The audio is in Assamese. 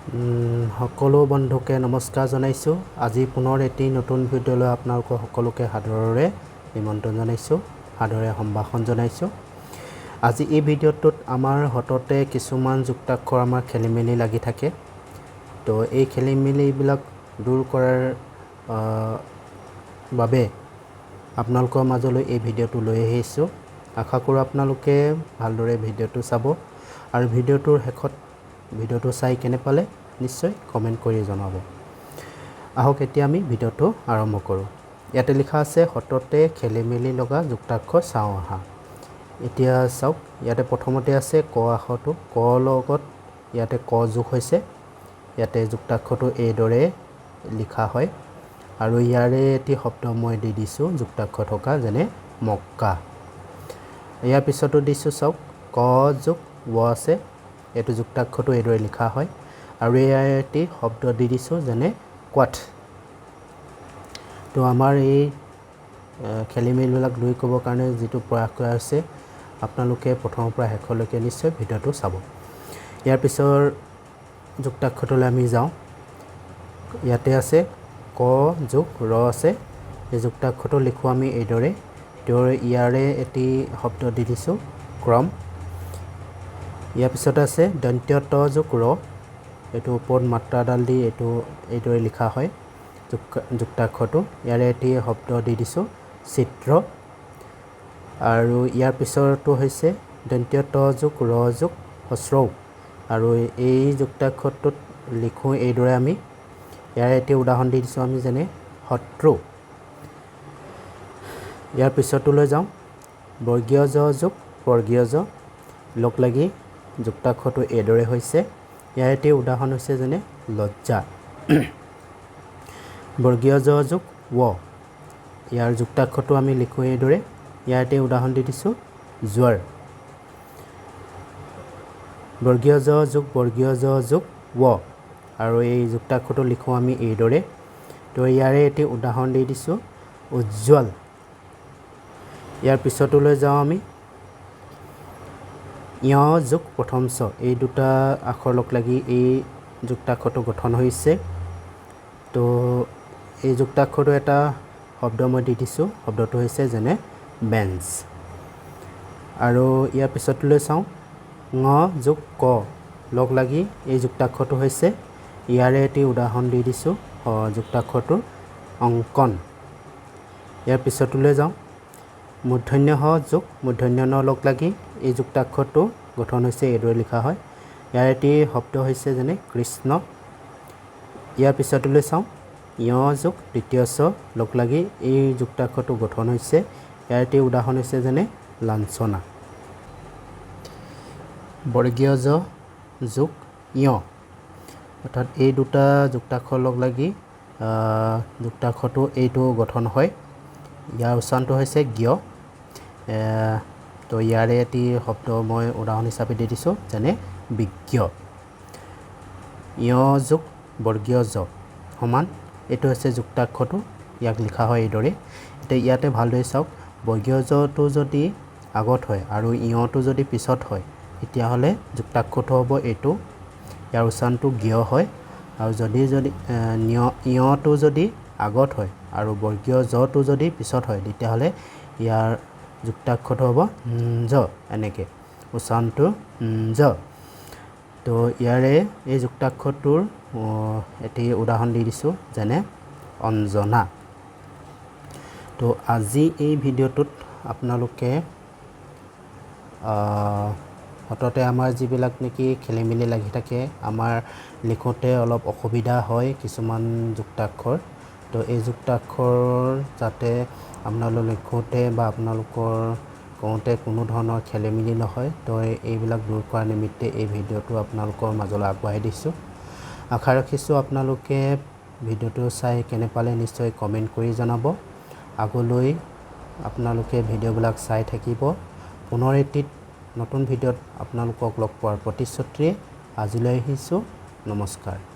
সকলো বন্ধুকে নমস্কাৰ জনাইছোঁ। আজি পুনৰ এটি নতুন ভিডিঅ'লৈ আপোনালোক সকলোকে সাদৰেৰে নিমন্ত্ৰণ জনাইছোঁ, সাদৰেৰে সম্ভাষণ জনাইছোঁ। আজি এই ভিডিঅ'টোত আমাৰ হততে কিছুমান যুক্তাক্ষৰ আমাৰ খেলিমেলি লাগি থাকে। তো এই খেলিমেলিবিলাক দূৰ কৰাৰ বাবে আপোনালোকৰ মাজলৈ এই ভিডিঅ'টো লৈ আহিছোঁ। আশা কৰোঁ আপোনালোকে ভালদৰে ভিডিঅ'টো চাব আৰু ভিডিঅ'টোৰ শেষত ভিডিঅ'টো চাই কেনে পালে নিশ্চয় কমেণ্ট কৰি জনাব। আহক এতিয়া আমি ভিডিঅ'টো আৰম্ভ কৰোঁ। ইয়াতে লিখা আছে হততে খেলিমেলি লগা যুক্তাক্ষৰ চাওঁ আহা। এতিয়া চাওক, ইয়াতে প্ৰথমতে আছে ক আখৰটো, ক লগত ইয়াতে ক যোগ হৈছে। ইয়াতে যুক্তাক্ষৰটো এইদৰে লিখা হয় আৰু ইয়াৰে এটি শব্দ মই দি দিছোঁ যুক্তাক্ষৰ থকা, যেনে মক্কা। ইয়াৰ পিছতো দিছোঁ চাওক, ক যোগ ৱ আছে, এইটো যুক্তাক্ষৰটো এইদৰে লিখা হয় আৰু ইয়াৰ এটি শব্দ দি দিছোঁ যেনে কোৱাট। তো আমাৰ এই খেলিমেলিবিলাক দূৰ কৰিবৰ কাৰণে যিটো প্ৰয়াস কৰা হৈছে, আপোনালোকে প্ৰথমৰ পৰা শেষলৈকে নিশ্চয় ভিডিঅ'টো চাব। ইয়াৰ পিছৰ যুক্তাক্ষৰটোলৈ আমি যাওঁ। ইয়াতে আছে ক যোগ ৰ আছে, এই যুক্তাক্ষৰটো লিখোঁ আমি এইদৰে। ইয়াৰে এটি শব্দ দি দিছোঁ ক্ৰম। ইয়াৰ পিছত আছে দন্ত্য ত যোগ ৰ, এইটো ওপৰত মাত্ৰাডাল দি এইদৰে লিখা হয় যুক্তাক্ষৰটো। ইয়াৰে এটি শব্দ দি দিছোঁ চিত্ৰ। আৰু ইয়াৰ পিছৰটো হৈছে দন্ত্য ত যোগ ৰ যোগ হস্ৰৌ, আৰু এই যুক্তাক্ষৰটোত লিখোঁ এইদৰে আমি। ইয়াৰে এটি উদাহৰণ দি দিছোঁ আমি, যেনে শত্ৰু। ইয়াৰ পিছৰটোলৈ যাওঁ, বৰ্গীয় জ যোগ বৰ্গীয় জ লগ লাগি যুক্তাক্ষৰটো এইদৰে হৈছে। ইয়াৰ এটি উদাহৰণ হৈছে যেনে লজ্জা। বৰ্গীয় জ যোগ ৱ, ইয়াৰ যুক্তাক্ষৰটো আমি লিখোঁ এইদৰে। ইয়াৰ এটি উদাহৰণ দি দিছোঁ জোৱাৰ। বৰ্গীয় জ যোগ বৰ্গীয় জ যোগ ৱ, আৰু এই যুক্তাক্ষৰটো লিখোঁ আমি এইদৰে। তো ইয়াৰে এটি উদাহৰণ দি দিছোঁ উজ্জ্বল। ইয়াৰ পিছতলৈ যাওঁ আমি, ঞ যোগ প্ৰথম চ, এই দুটা আখৰ লগ লাগি এই যুক্তাক্ষৰটো গঠন হৈছে। তো এই যুক্তাক্ষৰটো এটা শব্দ মই দি দিছোঁ, শব্দটো হৈছে যেনে বেঞ্চ। আৰু ইয়াৰ পিছতলৈ চাওঁ, ঙ যোগ ক লগ লাগি এই যুক্তাক্ষৰটো হৈছে। ইয়াৰে এটি উদাহৰণ দি দিছোঁ যুক্তাক্ষৰটোৰ অংকন। ইয়াৰ পিছতলৈ যাওঁ, মূৰ্ধন্য হ যোগ মূৰ্ধন্য ন লগ লাগি এই যুক্তাক্ষৰটো গঠন হৈছে, এইদৰে লিখা হয়। ইয়াৰ এটি শব্দ হৈছে যেনে কৃষ্ণ। ইয়াৰ পিছতলৈ চাওঁ, ঞ যোগ দ্বিতীয় ছ লগ লাগি এই যুক্তাক্ষৰটো গঠন হৈছে। ইয়াৰ এটি উদাহৰণ হৈছে যেনে লাঞ্ছনা। বৰ্গীয় জ যোগ ঞ, অৰ্থাৎ এই দুটা যুক্তাক্ষৰ লগ লাগি যুক্তাক্ষৰটো এইটো গঠন হয়। ইয়াৰ উচ্চাৰণটো হৈছে জ্ঞ। তো ইয়াৰে এটি শব্দ মই উদাহৰণ হিচাপে দি দিছোঁ যেনে বিজ্ঞ। ঞ যোগ বৰ্গীয় জ সমান, এইটো হৈছে যুক্তাক্ষৰটো, ইয়াক লিখা হয় এইদৰে। এতিয়া ইয়াতে ভালদৰে চাওক, বৰ্গীয় জটো যদি আগত হয় আৰু ঞটো যদি পিছত হয়, তেতিয়াহ'লে যুক্তাক্ষৰটো হ'ব এইটো। ইয়াৰ উচ্চাৰণটো জ্ঞ হয়। আৰু যদি ঞটো যদি আগত হয় আৰু বৰ্গীয় জটো যদি পিছত হয়, তেতিয়াহ'লে ইয়াৰ যুক্তাক্ষৰটো হ'ব জ, এনেকৈ উচ্চাৰণটো জ। তো ইয়াৰে এই যুক্তাক্ষৰটোৰ এটি উদাহৰণ দি দিছোঁ যেনে অঞ্জনা। তো আজি এই ভিডিঅ'টোত আপোনালোকে হততে আমাৰ যিবিলাক নেকি খেলিমেলি লাগি থাকে, আমাৰ লিখোঁতে অলপ অসুবিধা হয় কিছুমান যুক্তাক্ষৰ। তো এই যুক্তাক্ষৰ যাতে আপোনালোক লিখোঁতে বা আপোনালোকৰ কওঁতে কোনো ধৰণৰ খেলিমেলি নহয়, তো এইবিলাক দূৰ কৰাৰ নিমিত্তে এই ভিডিঅ'টো আপোনালোকৰ মাজলৈ আগবঢ়াই দিছোঁ। আশা ৰাখিছোঁ আপোনালোকে ভিডিঅ'টো চাই কেনে পালে নিশ্চয় কমেণ্ট কৰি জনাব। আগলৈ আপোনালোকে ভিডিঅ'বিলাক চাই থাকিব। পুনৰ এটি নতুন ভিডিঅ'ত আপোনালোকক লগ পোৱাৰ প্ৰতিশ্ৰুতিৰে আজিলৈ আহিছোঁ। নমস্কাৰ।